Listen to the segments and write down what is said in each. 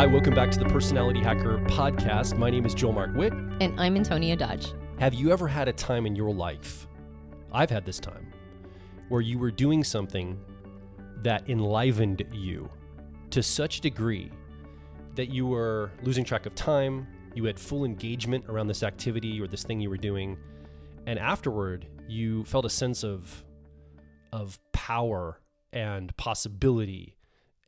Hi, welcome back to the Personality Hacker podcast. My name is Joel Mark Witt. And I'm Antonia Dodge. Have you ever had a time in your life, I've had this time, where you were doing something that enlivened you to such a degree that you were losing track of time, you had full engagement around this activity or this thing you were doing, and afterward you felt a sense of power and possibility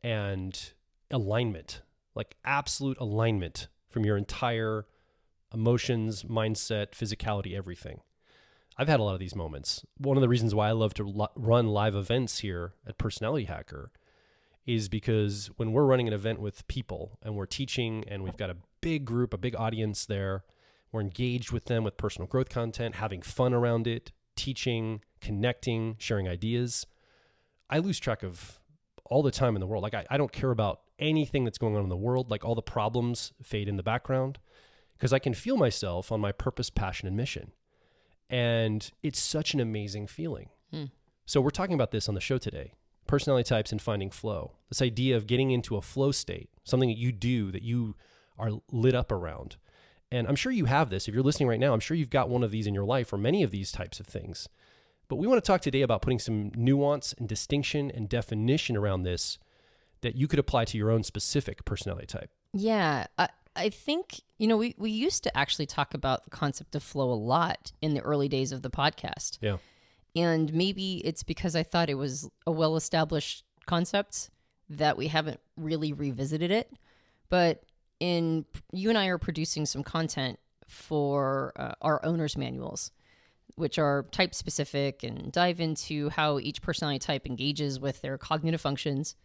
and alignment, like absolute alignment from your entire emotions, mindset, physicality, everything. I've had a lot of these moments. One of the reasons why I love to run live events here at Personality Hacker is because when we're running an event with people and we're teaching and we've got a big group, a big audience there, we're engaged with them with personal growth content, having fun around it, teaching, connecting, sharing ideas. I lose track of all the time in the world. Like I don't care about anything that's going on in the world. Like all the problems fade in the background because I can feel myself on my purpose, passion, and mission. And it's such an amazing feeling. So we're talking about this on the show today. Personality types and finding flow. This idea of getting into a flow state, something that you do that you are lit up around. And I'm sure you have this. If you're listening right now, I'm sure you've got one of these in your life or many of these types of things. But we want to talk today about putting some nuance and distinction and definition around this that you could apply to your own specific personality type. Yeah, I think, we used to actually talk about the concept of flow a lot in the early days of the podcast. Yeah. And maybe it's because I thought it was a well-established concept that we haven't really revisited it. But you and I are producing some content for our owner's manuals, which are type specific and dive into how each personality type engages with their cognitive functions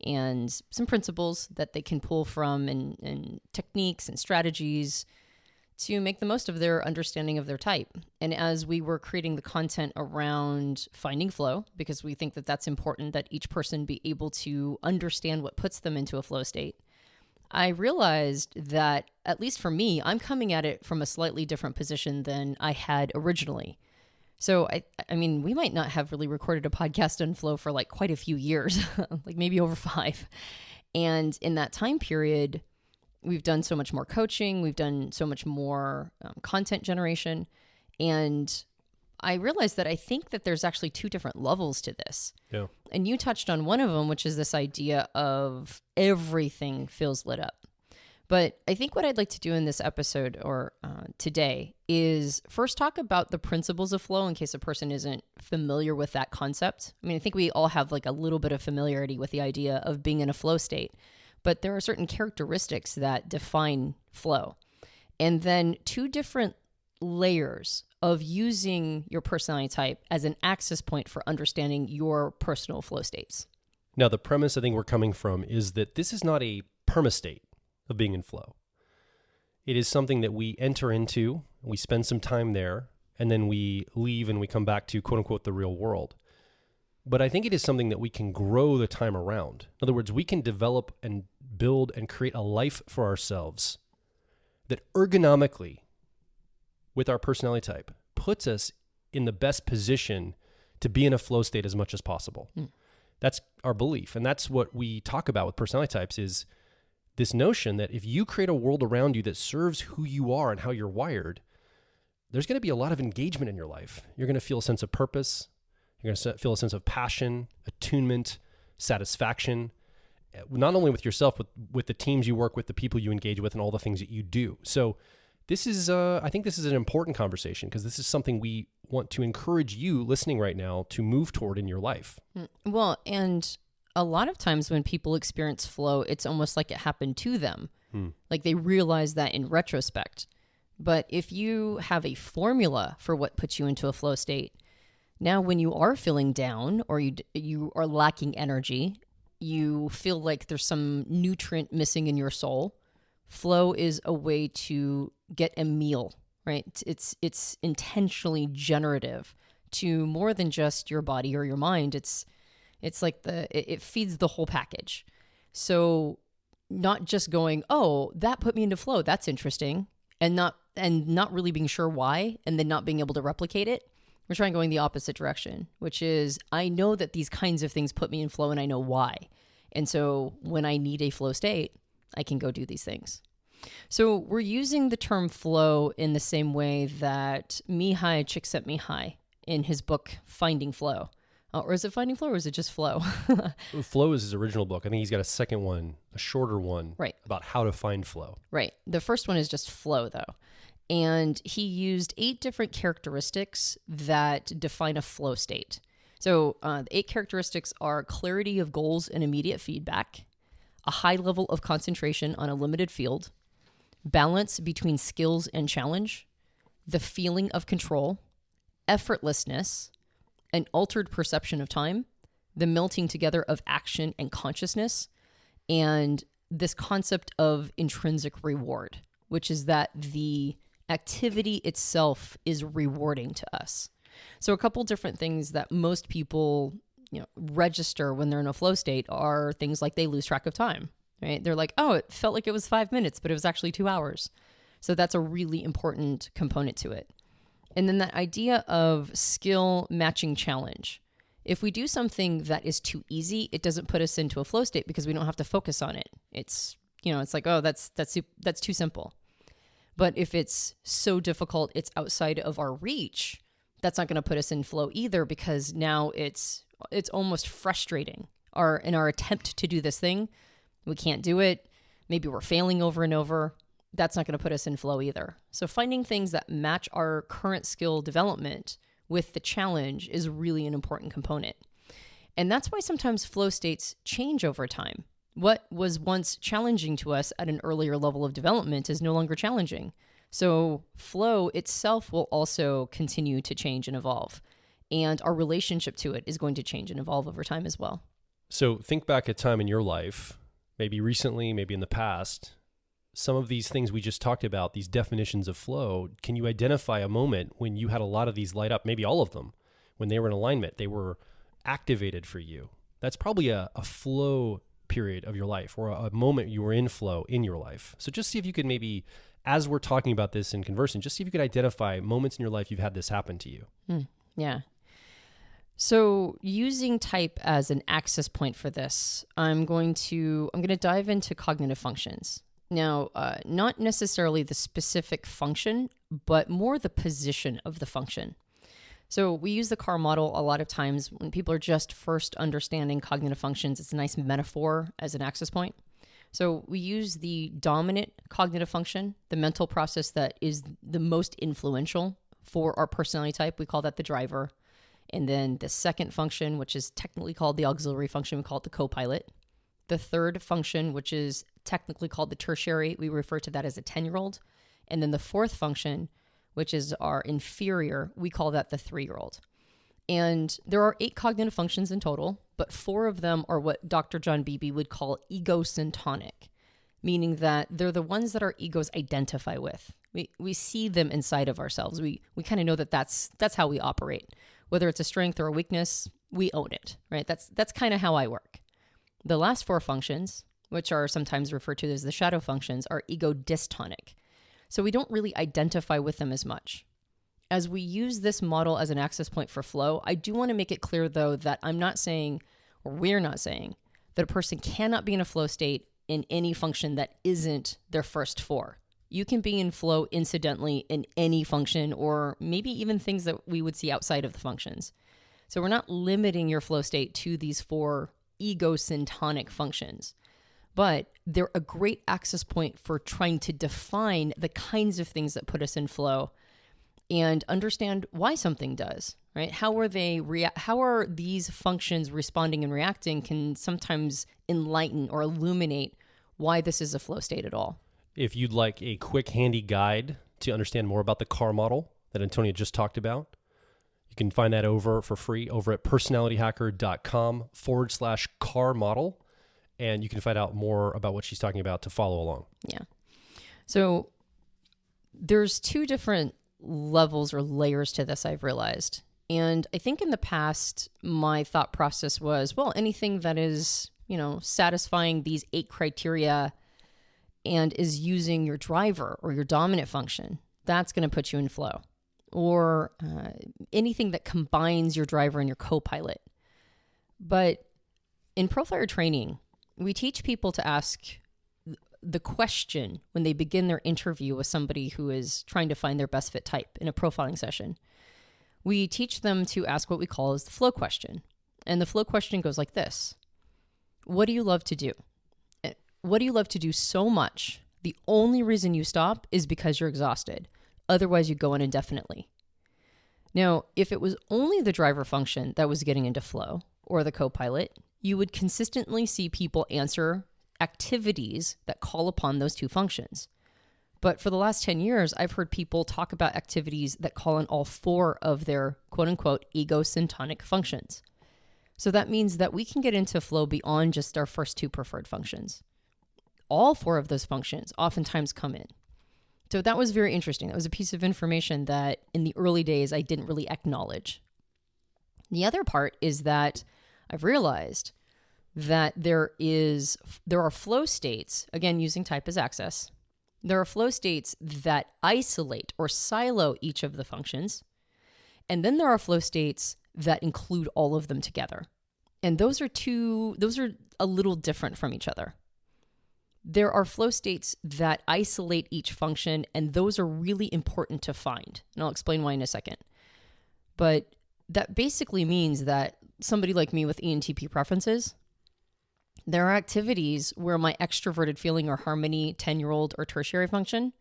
and some principles that they can pull from and techniques and strategies to make the most of their understanding of their type. And as we were creating the content around finding flow, because we think that that's important that each person be able to understand what puts them into a flow state, I realized that, at least for me, I'm coming at it from a slightly different position than I had originally. So, I mean, we might not have really recorded a podcast on flow for like quite a few years, like maybe over 5. And in that time period, we've done so much more coaching. We've done so much more content generation. And I realized that I think that there's actually 2 different levels to this. Yeah. And you touched on one of them, which is this idea of everything feels lit up. But I think what I'd like to do in this episode or today is first talk about the principles of flow in case a person isn't familiar with that concept. I mean, I think we all have like a little bit of familiarity with the idea of being in a flow state, but there are certain characteristics that define flow. And then 2 different layers of using your personality type as an access point for understanding your personal flow states. Now, the premise I think we're coming from is that this is not a perma-state of being in flow. It is something that we enter into, we spend some time there, and then we leave and we come back to quote unquote the real world. But I think it is something that we can grow the time around. In other words, we can develop and build and create a life for ourselves that ergonomically, with our personality type, puts us in the best position to be in a flow state as much as possible. That's our belief. And that's what we talk about with personality types is this notion that if you create a world around you that serves who you are and how you're wired, there's going to be a lot of engagement in your life. You're going to feel a sense of purpose. You're going to feel a sense of passion, attunement, satisfaction, not only with yourself, but with the teams you work with, the people you engage with, and all the things that you do. So this is, I think this is an important conversation because this is something we want to encourage you listening right now to move toward in your life. Well, and a lot of times when people experience flow, it's almost like it happened to them. Like they realize that in retrospect. But if you have a formula for what puts you into a flow state, now when you are feeling down or you are lacking energy, you feel like there's some nutrient missing in your soul, flow is a way to get a meal, right? It's intentionally generative to more than just your body or your mind. It's like it feeds the whole package. So not just going, oh, that put me into flow, that's interesting, and not really being sure why, and then not being able to replicate it. We're trying going the opposite direction, which is I know that these kinds of things put me in flow and I know why. And so when I need a flow state, I can go do these things. So we're using the term flow in the same way that Mihai Csikszentmihalyi in his book, Finding Flow. Or is it Finding Flow or is it just Flow? Flow is his original book. I think he's got a second one, a shorter one, right, about how to find flow. Right. The first one is just flow, though. And he used 8 different characteristics that define a flow state. So the 8 characteristics are clarity of goals and immediate feedback, a high level of concentration on a limited field, balance between skills and challenge, the feeling of control, effortlessness, an altered perception of time, the melting together of action and consciousness, and this concept of intrinsic reward, which is that the activity itself is rewarding to us. So a couple different things that most people, register when they're in a flow state are things like they lose track of time, right? They're like, oh, it felt like it was 5 minutes, but it was actually 2 hours. So that's a really important component to it. And then that idea of skill matching challenge. If we do something that is too easy, it doesn't put us into a flow state because we don't have to focus on it. It's, it's like, oh, that's too simple. But if it's so difficult, it's outside of our reach, that's not going to put us in flow either, because now it's almost frustrating. In our attempt to do this thing, we can't do it. Maybe we're failing over and over. That's not going to put us in flow either. So finding things that match our current skill development with the challenge is really an important component. And that's why sometimes flow states change over time. What was once challenging to us at an earlier level of development is no longer challenging. So flow itself will also continue to change and evolve. And our relationship to it is going to change and evolve over time as well. So think back at a time in your life, maybe recently, maybe in the past, some of these things we just talked about, these definitions of flow, can you identify a moment when you had a lot of these light up, maybe all of them, when they were in alignment, they were activated for you? That's probably a flow period of your life, or a moment you were in flow in your life. So just see if you could maybe, as we're talking about this and conversing, just see if you could identify moments in your life you've had this happen to you. Yeah. So using type as an access point for this, I'm going to dive into cognitive functions. Now, not necessarily the specific function, but more the position of the function. So we use the CAR model a lot of times when people are just first understanding cognitive functions. It's a nice metaphor as an access point. So we use the dominant cognitive function, the mental process that is the most influential for our personality type. We call that the driver. And then the second function, which is technically called the auxiliary function, we call it the co-pilot. The third function, which is technically called the tertiary, we refer to that as a 10-year-old. And then the fourth function, which is our inferior, we call that the 3-year-old. And there are 8 cognitive functions in total, but 4 of them are what Dr. John Beebe would call egosyntonic, meaning that they're the ones that our egos identify with. We see them inside of ourselves. We kind of know that that's how we operate. Whether it's a strength or a weakness, we own it, right? That's kind of how I work. The last 4 functions, which are sometimes referred to as the shadow functions, are ego dystonic. So we don't really identify with them as much. As we use this model as an access point for flow, I do want to make it clear, though, that I'm not saying, or we're not saying, that a person cannot be in a flow state in any function that isn't their first 4. You can be in flow incidentally in any function, or maybe even things that we would see outside of the functions. So we're not limiting your flow state to these 4 egosyntonic functions, but they're a great access point for trying to define the kinds of things that put us in flow and understand why something does, right? How are these functions responding and reacting can sometimes enlighten or illuminate why this is a flow state at all. If you'd like a quick, handy guide to understand more about the CAR model that Antonia just talked about, you can find that for free over at personalityhacker.com/CAR model. And you can find out more about what she's talking about to follow along. Yeah. So there's 2 different levels or layers to this, I've realized. And I think in the past, my thought process was, well, anything that is, satisfying these 8 criteria and is using your driver or your dominant function, that's going to put you in flow. Or anything that combines your driver and your co-pilot. But in Profire training, we teach people to ask the question when they begin their interview with somebody who is trying to find their best fit type in a profiling session. We teach them to ask what we call as the flow question. And the flow question goes like this. What do you love to do? What do you love to do so much? The only reason you stop is because you're exhausted. Otherwise, you go on indefinitely. Now, if it was only the driver function that was getting into flow, or the co-pilot, you would consistently see people answer activities that call upon those two functions. But for the last 10 years, I've heard people talk about activities that call on all four of their quote-unquote ego-syntonic functions. So that means that we can get into flow beyond just our first two preferred functions. All four of those functions oftentimes come in. So that was very interesting. That was a piece of information that in the early days I didn't really acknowledge. The other part is that I've realized that there are flow states, again, using type as access. There are flow states that isolate or silo each of the functions. And then there are flow states that include all of them together. And those are a little different from each other. There are flow states that isolate each function, and those are really important to find. And I'll explain why in a second. But that basically means that somebody like me with ENTP preferences, there are activities where my extroverted feeling or harmony 10-year-old or tertiary function,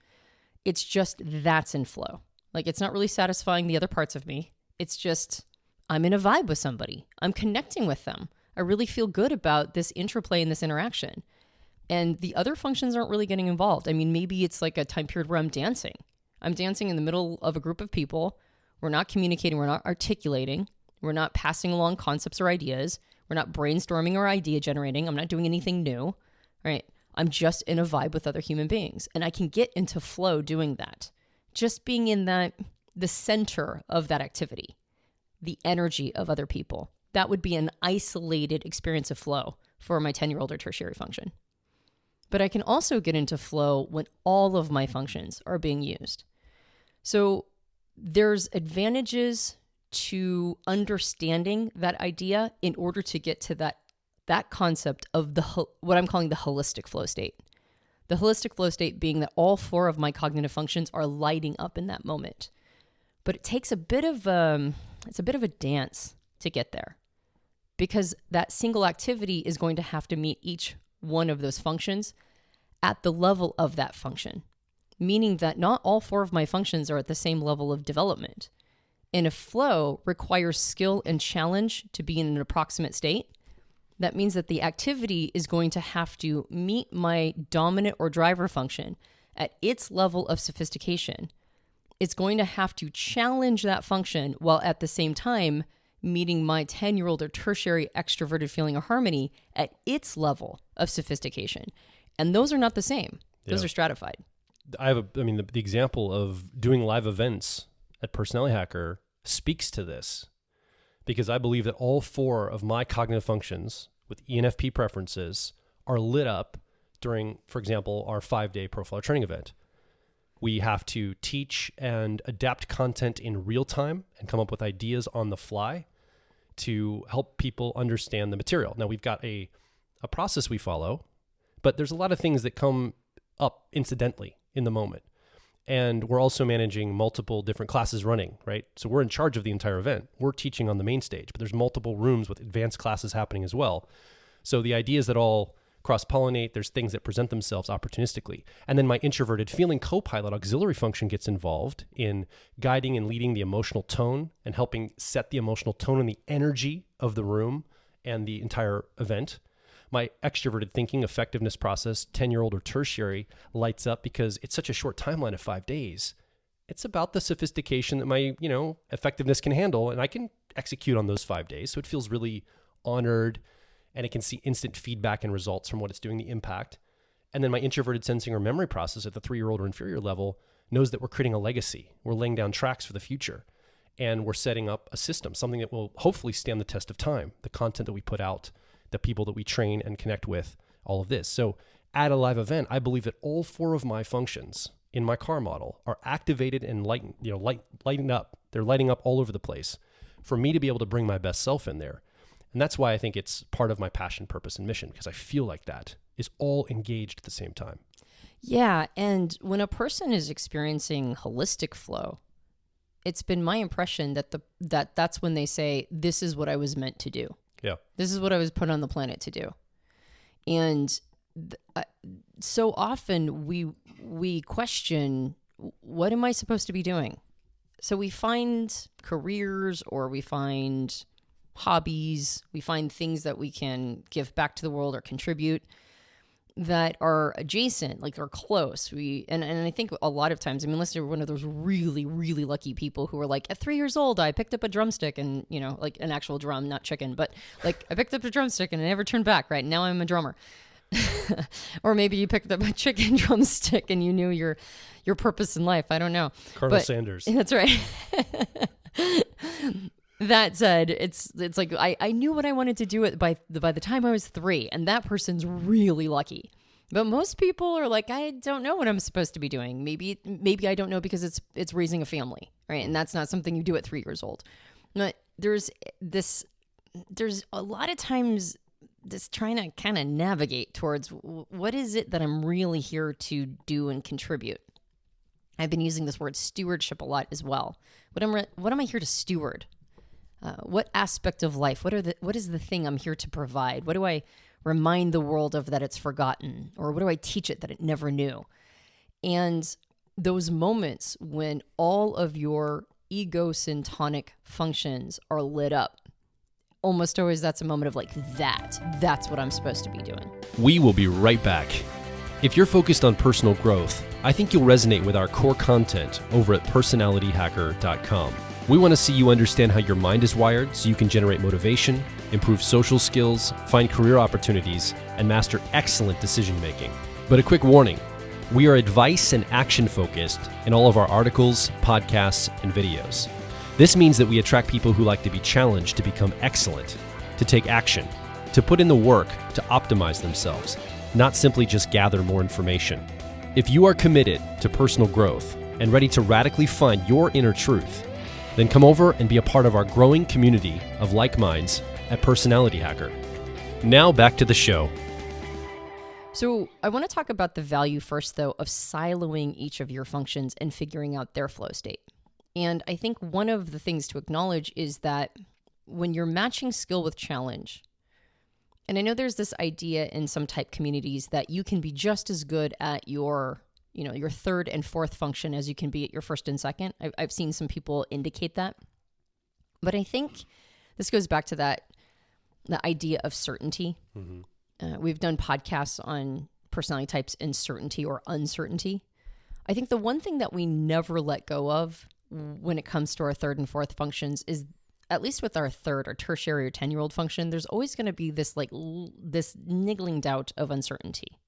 it's just that's in flow. Like it's not really satisfying the other parts of me. It's just I'm in a vibe with somebody. I'm connecting with them. I really feel good about this interplay and this interaction. And the other functions aren't really getting involved. I mean, maybe it's like a time period where I'm dancing. I'm dancing in the middle of a group of people. We're not communicating. We're not articulating. We're not passing along concepts or ideas. We're not brainstorming or idea generating. I'm not doing anything new, right? I'm just in a vibe with other human beings. And I can get into flow doing that. Just being in the center of that activity, the energy of other people. That would be an isolated experience of flow for my 10-year-old or tertiary function. But I can also get into flow when all of my functions are being used. So there's advantages to understanding that idea in order to get to that concept of what I'm calling the holistic flow state. The holistic flow state being that all four of my cognitive functions are lighting up in that moment. But it takes a bit of a dance to get there, because that single activity is going to have to meet each one of those functions at the level of that function, meaning that not all four of my functions are at the same level of development. And if flow requires skill and challenge to be in an approximate state, that means that the activity is going to have to meet my dominant or driver function at its level of sophistication. It's going to have to challenge that function while at the same time meeting my 10-year-old or tertiary extroverted feeling of harmony at its level of sophistication. And those are not the same. Those are stratified. The example of doing live events at Personality Hacker speaks to this, because I believe that all four of my cognitive functions with ENFP preferences are lit up during, for example, our 5-day profiler training event. We have to teach and adapt content in real time and come up with ideas on the fly to help people understand the material. Now, we've got a process we follow, but there's a lot of things that come up incidentally in the moment. And we're also managing multiple different classes running, right? So we're in charge of the entire event. We're teaching on the main stage, but there's multiple rooms with advanced classes happening as well. So the idea is that all cross-pollinate. There's things that present themselves opportunistically. And then my introverted feeling co-pilot auxiliary function gets involved in guiding and leading the emotional tone and helping set the emotional tone and the energy of the room and the entire event. My extroverted thinking effectiveness process, 10-year-old or tertiary, lights up because it's such a short timeline of 5 days. It's about the sophistication that my, effectiveness can handle, and I can execute on those 5 days. So it feels really honored, and it can see instant feedback and results from what it's doing, the impact. And then my introverted sensing or memory process at the 3-year-old or inferior level knows that we're creating a legacy. We're laying down tracks for the future, and we're setting up a system, something that will hopefully stand the test of time, the content that we put out, the people that we train and connect with, all of this. So at a live event, I believe that all 4 of my functions in my car model are activated and lighting up. They're lighting up all over the place for me to be able to bring my best self in there. And that's why I think it's part of my passion, purpose, and mission, because I feel like that is all engaged at the same time. Yeah. And when a person is experiencing holistic flow, it's been my impression that that's when they say, this is what I was meant to do. Yeah. This is what I was put on the planet to do. And so often we question, what am I supposed to be doing? So we find careers, or we find hobbies, we find things that we can give back to the world or contribute that are adjacent, like are close. And I think a lot of times, I mean, unless you're one of those really, really lucky people who are like, at 3 years old, I picked up a drumstick, and, you know, like an actual drum, not chicken, but like I picked up a drumstick and I never turned back, right? Now I'm a drummer. Or maybe you picked up a chicken drumstick and you knew your purpose in life. I don't know. Colonel Sanders. That's right. That said, it's like I knew what I wanted to do by the time I was 3, and that person's really lucky. But most people are like, I don't know what I'm supposed to be doing. Maybe I don't know because it's raising a family, right? And that's not something you do at 3 years old. But there's a lot of times this trying to kind of navigate towards what is it that I'm really here to do and contribute. I've been using this word stewardship a lot as well. What am I here to steward? What aspect of life? What is the thing I'm here to provide? What do I remind the world of that it's forgotten? Or what do I teach it that it never knew? And those moments when all of your ego-syntonic functions are lit up, almost always that's a moment of like, that's what I'm supposed to be doing. We will be right back. If you're focused on personal growth, I think you'll resonate with our core content over at personalityhacker.com. We want to see you understand how your mind is wired so you can generate motivation, improve social skills, find career opportunities, and master excellent decision making. But a quick warning, we are advice and action focused in all of our articles, podcasts, and videos. This means that we attract people who like to be challenged to become excellent, to take action, to put in the work to optimize themselves, not simply just gather more information. If you are committed to personal growth and ready to radically find your inner truth, then come over and be a part of our growing community of like minds at Personality Hacker. Now back to the show. So I want to talk about the value first, though, of siloing each of your functions and figuring out their flow state. And I think one of the things to acknowledge is that when you're matching skill with challenge, and I know there's this idea in some type communities that you can be just as good at your third and fourth function as you can be at your first and second. I've seen some people indicate that. But I think this goes back to the idea of certainty. Mm-hmm. We've done podcasts on personality types and certainty or uncertainty. I think the one thing that we never let go of when it comes to our third and fourth functions is, at least with our third or tertiary or 10-year-old function, there's always going to be this niggling doubt of uncertainty.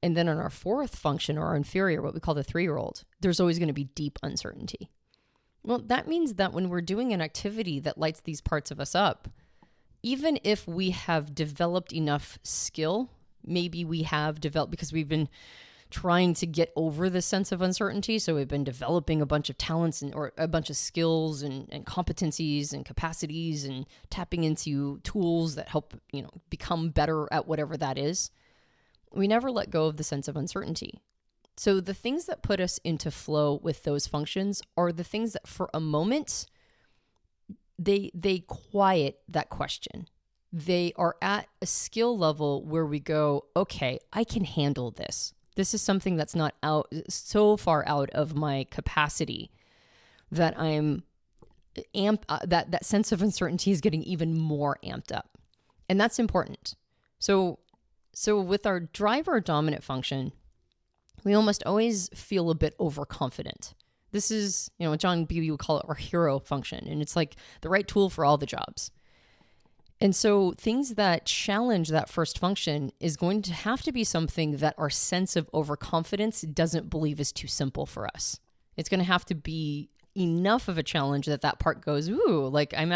And then on our fourth function, or our inferior, what we call the 3-year-old, there's always going to be deep uncertainty. Well, that means that when we're doing an activity that lights these parts of us up, even if we have developed enough skill, maybe we have developed because we've been trying to get over the sense of uncertainty. So we've been developing a bunch of talents or a bunch of skills and competencies and capacities and tapping into tools that help, become better at whatever that is. We never let go of the sense of uncertainty. So the things that put us into flow with those functions are the things that for a moment, they quiet that question. They are at a skill level where we go, okay, I can handle this. This is something that's not so far out of my capacity that I'm that sense of uncertainty is getting even more amped up. And that's important. So with our driver or dominant function, we almost always feel a bit overconfident. This is, John Beebe would call it our hero function. And it's like the right tool for all the jobs. And so things that challenge that first function is going to have to be something that our sense of overconfidence doesn't believe is too simple for us. It's going to have to be enough of a challenge that part goes, ooh, like I'm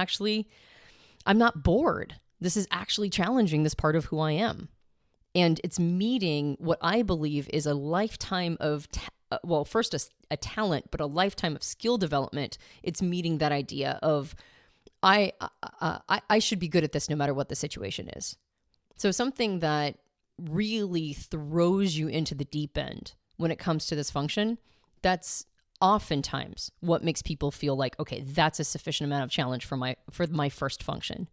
not bored. This is actually challenging this part of who I am. And it's meeting what I believe is a lifetime of, first a talent, but a lifetime of skill development. It's meeting that idea of, I should be good at this no matter what the situation is. So something that really throws you into the deep end when it comes to this function, that's oftentimes what makes people feel like, okay, that's a sufficient amount of challenge for my first function.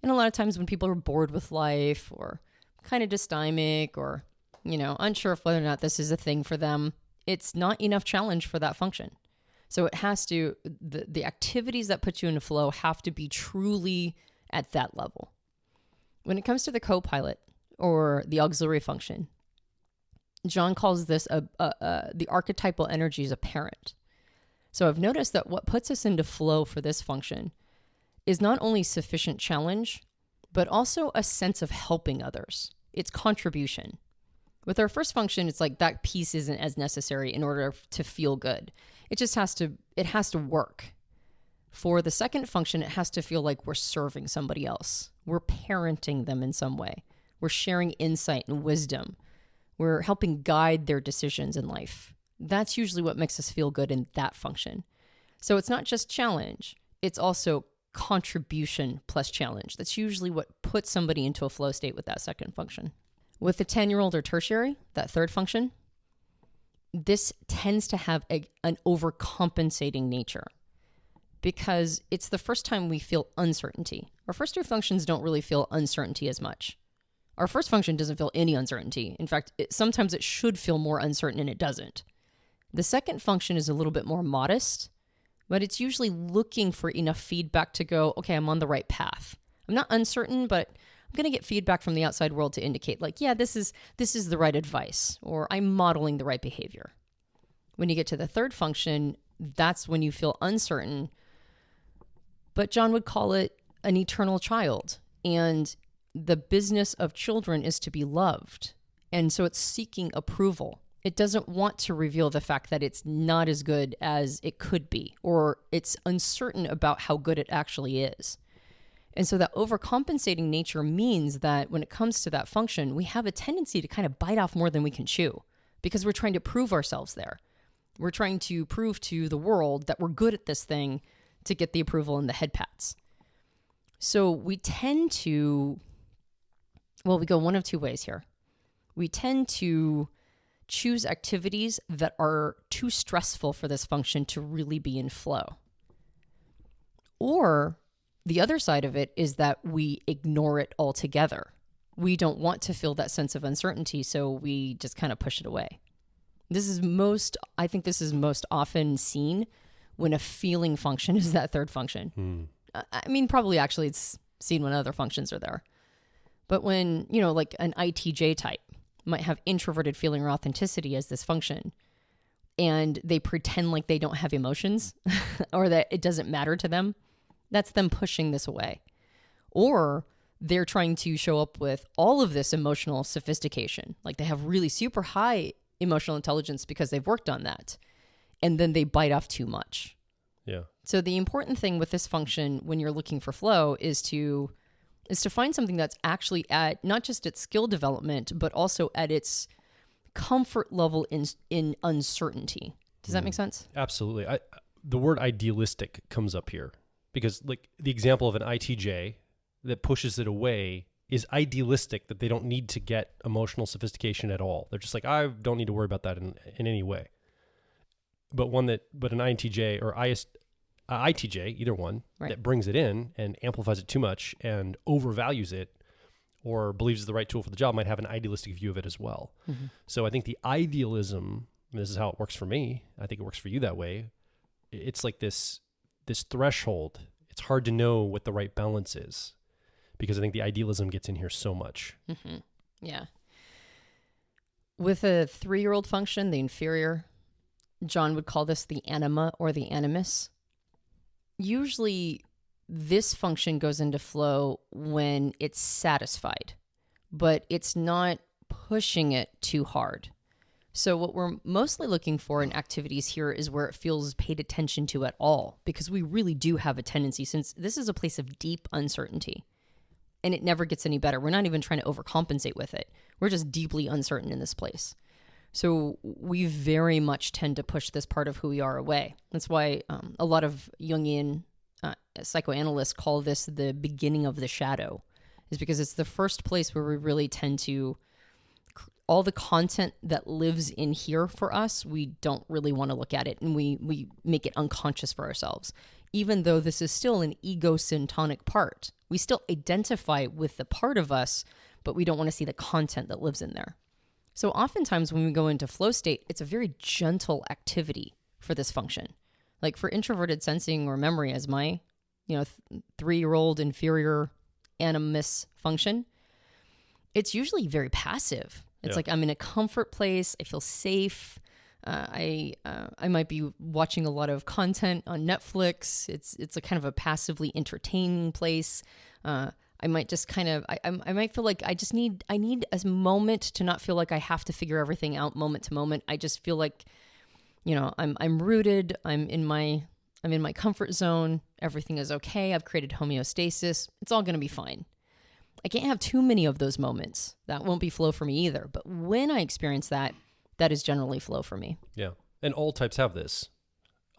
And a lot of times when people are bored with life or kind of dysthymic or, unsure of whether or not this is a thing for them, it's not enough challenge for that function. So it has to, the activities that put you into flow have to be truly at that level. When it comes to the co-pilot or the auxiliary function, John calls this the archetypal energy as a parent. So I've noticed that what puts us into flow for this function is not only sufficient challenge, but also a sense of helping others. It's contribution. With our first function, it's like that piece isn't as necessary in order to feel good. It just has to work. For the second function, it has to feel like we're serving somebody else. We're parenting them in some way. We're sharing insight and wisdom. We're helping guide their decisions in life. That's usually what makes us feel good in that function. So it's not just challenge. It's also contribution plus challenge. That's usually what puts somebody into a flow state with that second function. With the 10-year-old or tertiary, that third function, this tends to have an overcompensating nature because it's the first time we feel uncertainty. Our first two functions don't really feel uncertainty as much. Our first function doesn't feel any uncertainty. In fact, sometimes it should feel more uncertain and it doesn't. The second function is a little bit more modest, but it's usually looking for enough feedback to go, okay, I'm on the right path. I'm not uncertain, but I'm going to get feedback from the outside world to indicate like, yeah, this is the right advice, or I'm modeling the right behavior. When you get to the third function, that's when you feel uncertain, but John would call it an eternal child. And the business of children is to be loved. And so it's seeking approval. It doesn't want to reveal the fact that it's not as good as it could be, or it's uncertain about how good it actually is. And so that overcompensating nature means that when it comes to that function, we have a tendency to kind of bite off more than we can chew because we're trying to prove ourselves there. We're trying to prove to the world that we're good at this thing to get the approval and the head pats. So we tend to, we go one of two ways here. We tend to choose activities that are too stressful for this function to really be in flow. Or the other side of it is that we ignore it altogether. We don't want to feel that sense of uncertainty, so we just kind of push it away. I think this is most often seen when a feeling function is that third function. I mean, probably actually it's seen when other functions are there. But when, like an ITJ type might have introverted feeling or authenticity as this function, and they pretend like they don't have emotions or that it doesn't matter to them, that's them pushing this away. Or they're trying to show up with all of this emotional sophistication. Like they have really super high emotional intelligence because they've worked on that. And then they bite off too much. Yeah. So the important thing with this function when you're looking for flow is to find something that's actually at not just its skill development, but also at its comfort level in uncertainty. Does that make sense? Absolutely. The word idealistic comes up here because like the example of an ITJ that pushes it away is idealistic, that they don't need to get emotional sophistication at all. They're just like, I don't need to worry about that in any way. But an INTJ or ITJ, either one, right, that brings it in and amplifies it too much and overvalues it or believes it's the right tool for the job might have an idealistic view of it as well. Mm-hmm. So I think the idealism, and this is how it works for me, I think it works for you that way, it's like this threshold. It's hard to know what the right balance is because I think the idealism gets in here so much. Mm-hmm. Yeah. With a 3-year-old function, the inferior, John would call this the anima or the animus. Usually this function goes into flow when it's satisfied, but it's not pushing it too hard. So what we're mostly looking for in activities here is where it feels paid attention to at all, because we really do have a tendency, since this is a place of deep uncertainty and it never gets any better. We're not even trying to overcompensate with it. We're just deeply uncertain in this place. So we very much tend to push this part of who we are away. That's why a lot of Jungian psychoanalysts call this the beginning of the shadow, is because it's the first place where we really tend to all the content that lives in here for us, we don't really want to look at it, and we make it unconscious for ourselves. Even though this is still an ego-syntonic part, we still identify with the part of us, but we don't want to see the content that lives in there. So oftentimes when we go into flow state, it's a very gentle activity for this function. Like for introverted sensing or memory as my, 3-year-old inferior animus function, it's usually very passive. It's like I'm in a comfort place. I feel safe. I might be watching a lot of content on Netflix. It's a kind of a passively entertaining place. I might just kind of, I might feel like I need a moment to not feel like I have to figure everything out moment to moment. I just feel like, I'm rooted. I'm in my comfort zone. Everything is okay. I've created homeostasis. It's all going to be fine. I can't have too many of those moments. That won't be flow for me either. But when I experience that, that is generally flow for me. Yeah. And all types have this.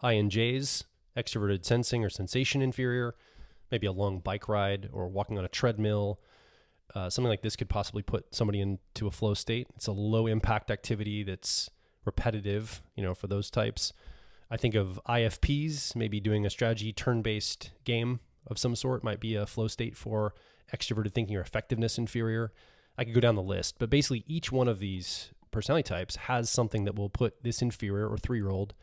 INJs, extroverted sensing or sensation inferior, maybe a long bike ride or walking on a treadmill. Something like this could possibly put somebody into a flow state. It's a low impact activity that's repetitive, for those types. I think of IFPs, maybe doing a strategy turn-based game of some sort might be a flow state for extroverted thinking or effectiveness inferior. I could go down the list, but basically each one of these personality types has something that will put this inferior or 3-year-old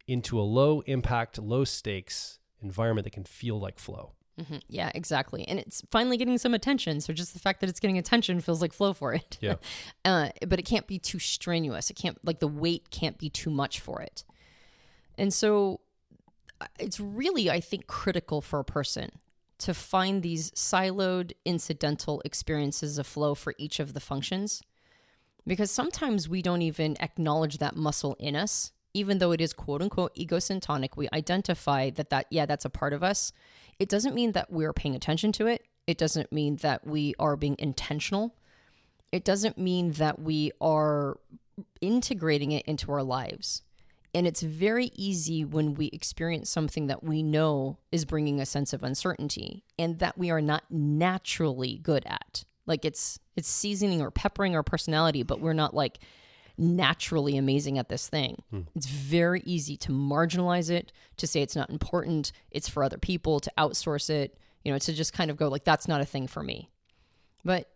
into a low impact, low stakes environment that can feel like flow. Mm-hmm. Yeah, exactly. And it's finally getting some attention. So just the fact that it's getting attention feels like flow for it. Yeah. But it can't be too strenuous. It can't, the weight can't be too much for it. And so it's really, I think, critical for a person to find these siloed, incidental experiences of flow for each of the functions. Because sometimes we don't even acknowledge that muscle in us, even though it is quote unquote egosyntonic. We identify that's a part of us. It doesn't mean that we're paying attention to it. It doesn't mean that we are being intentional. It doesn't mean that we are integrating it into our lives. And it's very easy when we experience something that we know is bringing a sense of uncertainty and that we are not naturally good at. Like it's seasoning or peppering our personality, but we're not naturally amazing at this thing. It's very easy to marginalize it, to say it's not important, it's for other people, to outsource it, to just kind of go that's not a thing for me. But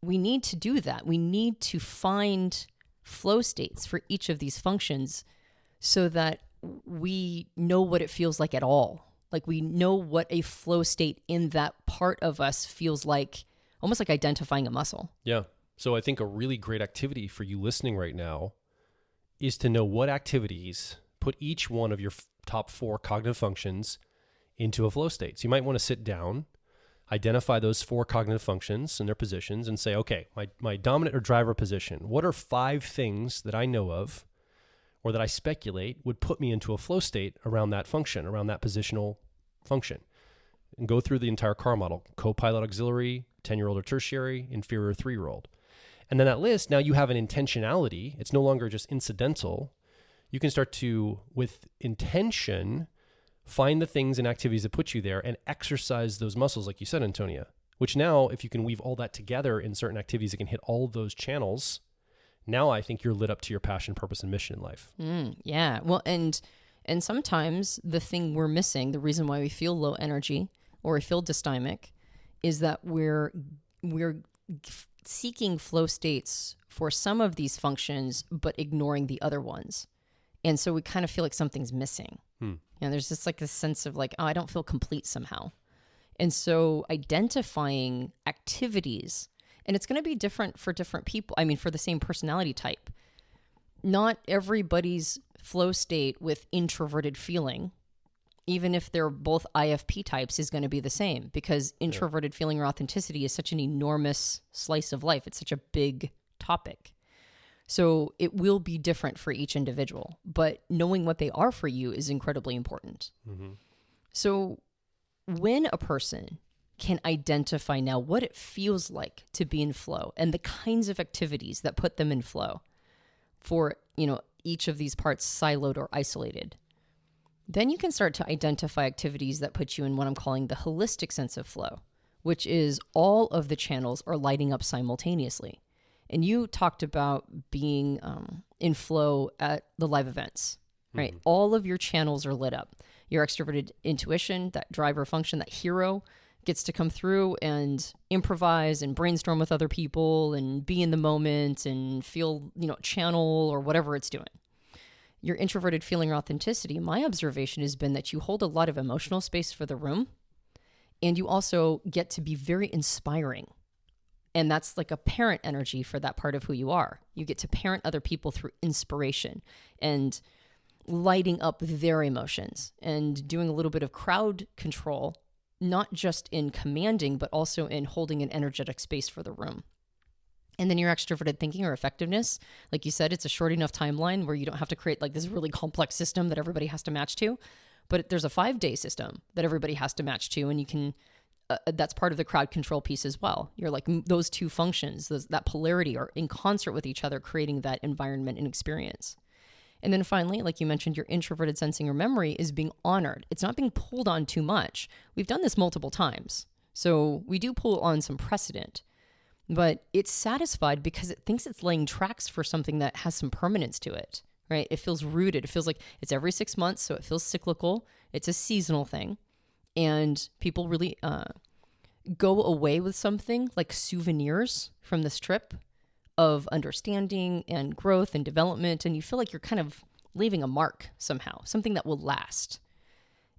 we need to do that. We need to find flow states for each of these functions so that we know what it feels like at all. Like we know what a flow state in that part of us feels like, almost like identifying a muscle. Yeah. So I think a really great activity for you listening right now is to know what activities put each one of your top 4 cognitive functions into a flow state. So you might want to sit down, identify those 4 cognitive functions and their positions and say, okay, my dominant or driver position, what are 5 things that I know of or that I speculate would put me into a flow state around that function, around that positional function? And go through the entire car model, co-pilot auxiliary, 10-year-old or tertiary, inferior 3-year-old. And then that list, now you have an intentionality. It's no longer just incidental. You can start to, with intention, find the things and activities that put you there and exercise those muscles, like you said, Antonia, which now, if you can weave all that together in certain activities that can hit all of those channels, now I think you're lit up to your passion, purpose, and mission in life. Yeah. Well, and sometimes the thing we're missing, the reason why we feel low energy or we feel dysthymic, is that we're seeking flow states for some of these functions, but ignoring the other ones. And so we kind of feel like something's missing. There's just a sense of I don't feel complete somehow. And so identifying activities, and it's going to be different for different people. I mean, for the same personality type, not everybody's flow state with introverted feeling, even if they're both IFP types, is going to be the same, because introverted feeling or authenticity is such an enormous slice of life. It's such a big topic. So it will be different for each individual, but knowing what they are for you is incredibly important. So when a person can identify now what it feels like to be in flow and the kinds of activities that put them in flow for, each of these parts siloed or isolated, then you can start to identify activities that put you in what I'm calling the holistic sense of flow, which is all of the channels are lighting up simultaneously. And you talked about being in flow at the live events, right? All of your channels are lit up. Your extroverted intuition, that driver function, that hero gets to come through and improvise and brainstorm with other people and be in the moment and feel, channel or whatever it's doing. Your introverted feeling or authenticity, my observation has been that you hold a lot of emotional space for the room, and you also get to be very inspiring. And that's like a parent energy for that part of who you are. You get to parent other people through inspiration and lighting up their emotions and doing a little bit of crowd control, not just in commanding, but also in holding an energetic space for the room. And then your extroverted thinking or effectiveness, like you said, it's a short enough timeline where you don't have to create like this really complex system that everybody has to match to. But there's a 5-day system that everybody has to match to, and you can, that's part of the crowd control piece as well. You're like those two functions, that polarity are in concert with each other, creating that environment and experience. And then finally, like you mentioned, your introverted sensing or memory is being honored. It's not being pulled on too much. We've done this multiple times. So we do pull on some precedent, but it's satisfied because it thinks it's laying tracks for something that has some permanence to it, right? It feels rooted. It feels like it's every 6 months, so it feels cyclical. It's a seasonal thing. And people really go away with something like souvenirs from this trip of understanding and growth and development. And you feel like you're kind of leaving a mark somehow, something that will last.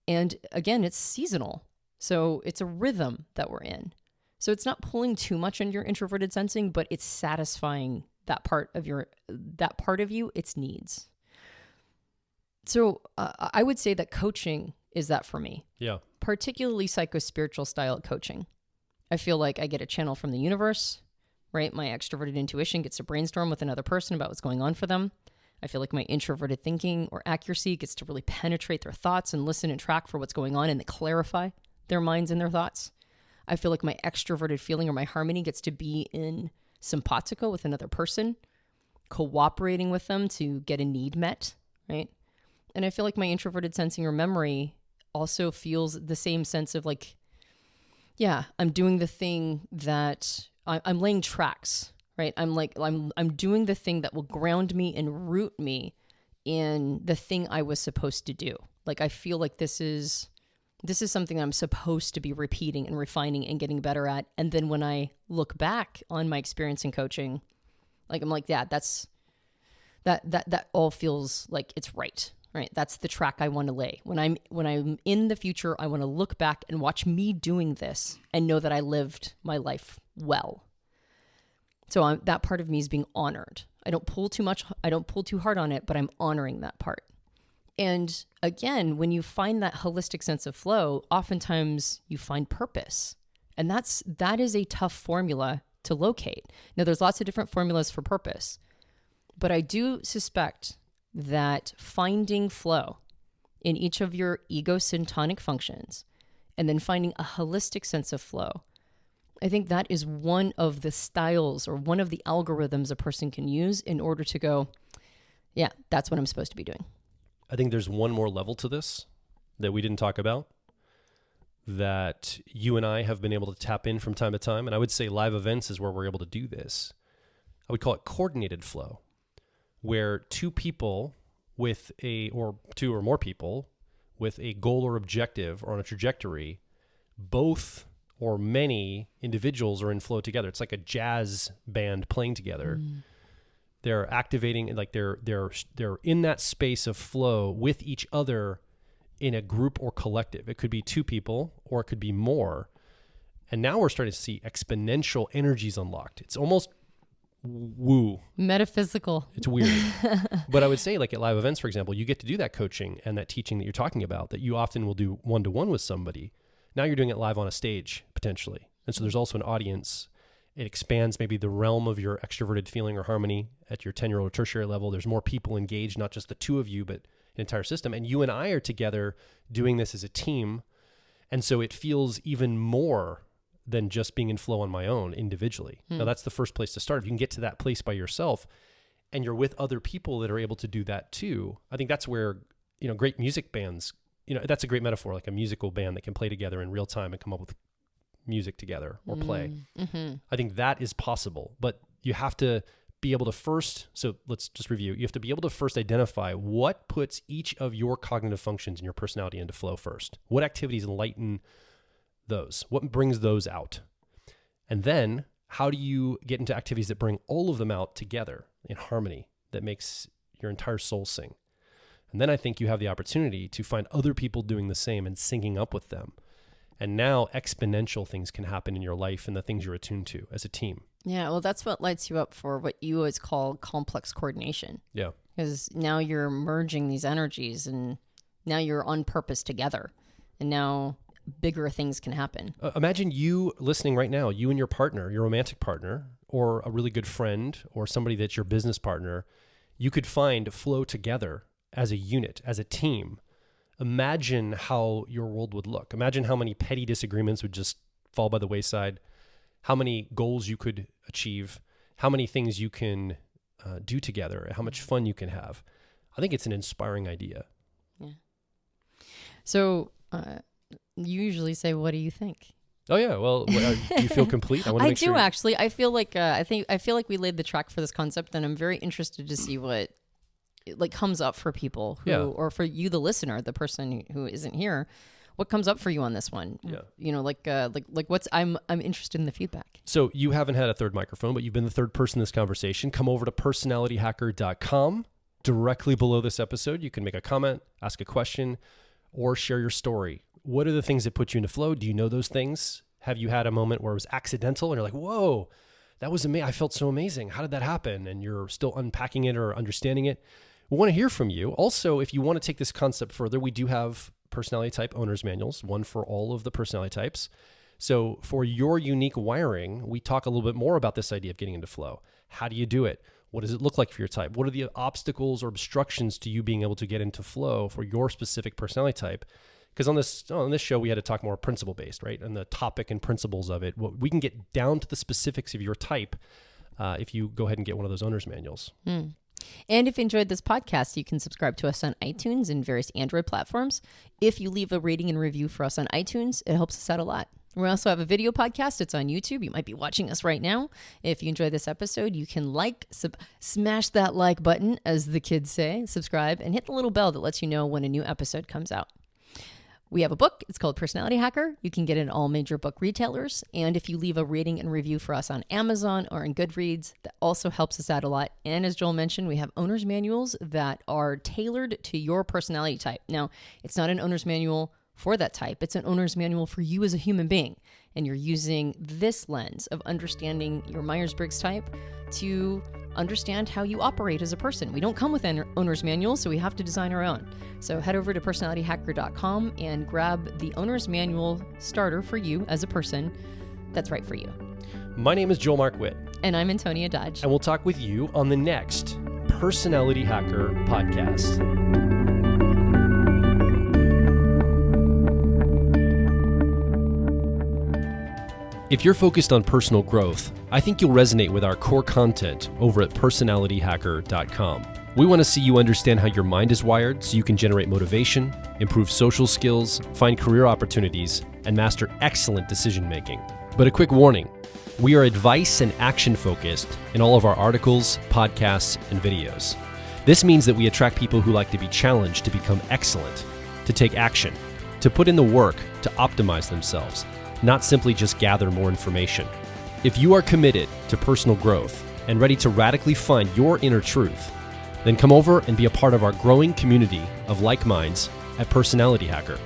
And again, it's seasonal. So it's a rhythm that we're in. So it's not pulling too much on your introverted sensing, but it's satisfying that part of you, its needs. So I would say that coaching is that for me. Yeah. Particularly psycho-spiritual style coaching. I feel like I get a channel from the universe, right? My extroverted intuition gets to brainstorm with another person about what's going on for them. I feel like my introverted thinking or accuracy gets to really penetrate their thoughts and listen and track for what's going on and clarify their minds and their thoughts. I feel like my extroverted feeling or my harmony gets to be in simpatico with another person, cooperating with them to get a need met, right? And I feel like my introverted sensing or memory also feels the same sense of like, yeah, I'm doing the thing that I'm laying tracks, right? I'm doing the thing that will ground me and root me in the thing I was supposed to do. Like, I feel like this is something I'm supposed to be repeating and refining and getting better at. And then when I look back on my experience in coaching, like, I'm like, yeah, that all feels like it's right. Right. That's the track I want to lay. When I'm in the future, I want to look back and watch me doing this and know that I lived my life well. So that part of me is being honored. I don't pull too much. I don't pull too hard on it, but I'm honoring that part. And again, when you find that holistic sense of flow, oftentimes you find purpose. And that is a tough formula to locate. Now, there's lots of different formulas for purpose, but I do suspect that finding flow in each of your ego-syntonic functions and then finding a holistic sense of flow, I think that is one of the styles or one of the algorithms a person can use in order to go, yeah, that's what I'm supposed to be doing. I think there's one more level to this that we didn't talk about that you and I have been able to tap in from time to time. And I would say live events is where we're able to do this. I would call it coordinated flow, where two or more people with a goal or objective or on a trajectory, both or many individuals are in flow together. It's like a jazz band playing together. They're activating, like they're in that space of flow with each other in a group or collective. It could be two people or it could be more. And now we're starting to see exponential energies unlocked. It's almost woo. Metaphysical. It's weird. But I would say, like at live events, for example, you get to do that coaching and that teaching that you're talking about that you often will do one-to-one with somebody. Now you're doing it live on a stage, potentially. And so there's also an audience. It expands maybe the realm of your extroverted feeling or harmony at your tenure or tertiary level. There's more people engaged, not just the two of you, but an entire system. And you and I are together doing this as a team. And so it feels even more than just being in flow on my own individually. Now that's the first place to start. If you can get to that place by yourself and you're with other people that are able to do that too, I think that's where, great music bands, that's a great metaphor, like a musical band that can play together in real time and come up with music together or play. I think that is possible, but You have to be able to first, so let's just review. You have to be able to first identify what puts each of your cognitive functions in your personality into flow first. What activities enlighten those? What brings those out? And then how do you get into activities that bring all of them out together in harmony that makes your entire soul sing? And then I think you have the opportunity to find other people doing the same and syncing up with them. And now exponential things can happen in your life and the things you're attuned to as a team. Yeah, well, that's what lights you up for what you always call complex coordination. Yeah. Because now you're merging these energies and now you're on purpose together. And now bigger things can happen. Imagine you listening right now, you and your partner, your romantic partner, or a really good friend, or somebody that's your business partner. You could find flow together as a unit, as a team. Imagine how your world would look. Imagine how many petty disagreements would just fall by the wayside, how many goals you could achieve, how many things you can do together, how much fun you can have. I think it's an inspiring idea. Yeah. So you usually say, what do you think? Oh yeah. Well, do you feel complete? I do actually. I feel like I feel like we laid the track for this concept, and I'm very interested to see what like comes up for people who, or for you, the listener, the person who isn't here. What comes up for you on this one? Yeah. You know, like what's I'm interested in the feedback. So you haven't had a third microphone, but you've been the third person in this conversation. Come over to personalityhacker.com. Directly below this episode, you can make a comment, ask a question, or share your story. What are the things that put you into flow? Do you know those things? Have you had a moment where it was accidental and you're like, whoa, that was amazing. I felt so amazing. How did that happen? And you're still unpacking it or understanding it. We want to hear from you. Also, if you want to take this concept further, we do have personality type owner's manuals, one for all of the personality types. So for your unique wiring, we talk a little bit more about this idea of getting into flow. How do you do it? What does it look like for your type? What are the obstacles or obstructions to you being able to get into flow for your specific personality type? Because on this show, we had to talk more principle-based, right? And the topic and principles of it. We can get down to the specifics of your type if you go ahead and get one of those owner's manuals. And if you enjoyed this podcast, you can subscribe to us on iTunes and various Android platforms. If you leave a rating and review for us on iTunes, it helps us out a lot. We also have a video podcast. It's on YouTube. You might be watching us right now. If you enjoyed this episode, you can smash that like button, as the kids say, subscribe, and hit the little bell that lets you know when a new episode comes out. We have a book. It's called Personality Hacker. You can get it in all major book retailers. And if you leave a rating and review for us on Amazon or in Goodreads, that also helps us out a lot. And as Joel mentioned, we have owner's manuals that are tailored to your personality type. Now, it's not an owner's manual for that type. It's an owner's manual for you as a human being. And you're using this lens of understanding your Myers-Briggs type to understand how you operate as a person. We don't come with an owner's manual, so we have to design our own. So head over to personalityhacker.com and grab the owner's manual starter for you as a person that's right for you. My name is Joel Mark Witt. And I'm Antonia Dodge. And we'll talk with you on the next Personality Hacker podcast. If you're focused on personal growth, I think you'll resonate with our core content over at personalityhacker.com. We want to see you understand how your mind is wired so you can generate motivation, improve social skills, find career opportunities, and master excellent decision making. But a quick warning, we are advice and action focused in all of our articles, podcasts, and videos. This means that we attract people who like to be challenged to become excellent, to take action, to put in the work to optimize themselves, not simply just gather more information. If you are committed to personal growth and ready to radically find your inner truth, then come over and be a part of our growing community of like minds at Personality Hacker.